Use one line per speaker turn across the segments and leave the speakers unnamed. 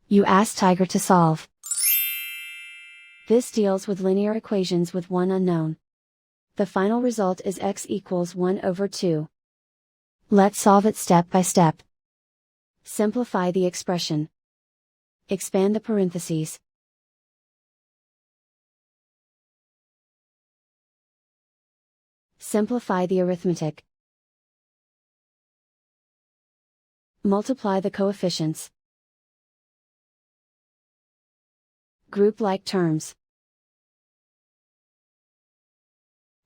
You ask Tiger to solve. This deals with linear equations with one unknown. The final result is x equals 1 over 2. Let's solve it step by step. Simplify the expression. Expand the parentheses. Simplify the arithmetic. Multiply the coefficients. Group like terms.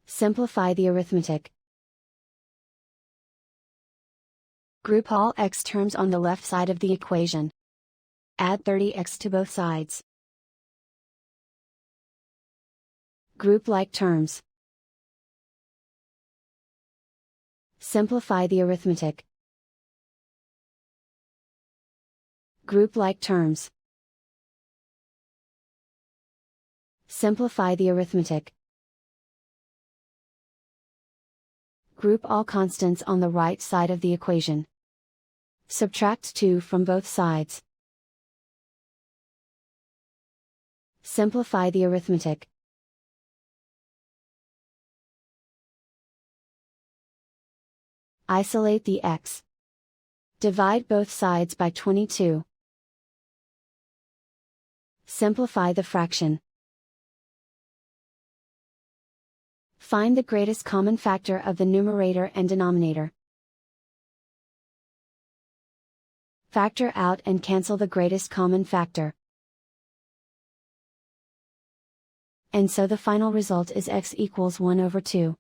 Simplify the arithmetic. Group all x terms on the left side of the equation. Add 30x to both sides. Group like terms. Simplify the arithmetic. Group like terms. Simplify the arithmetic. Group all constants on the right side of the equation. Subtract 2 from both sides. Simplify the arithmetic. Isolate the x. Divide both sides by 22. Simplify the fraction. Find the greatest common factor of the numerator and denominator. Factor out and cancel the greatest common factor. And so the final result is x equals 1 over 2.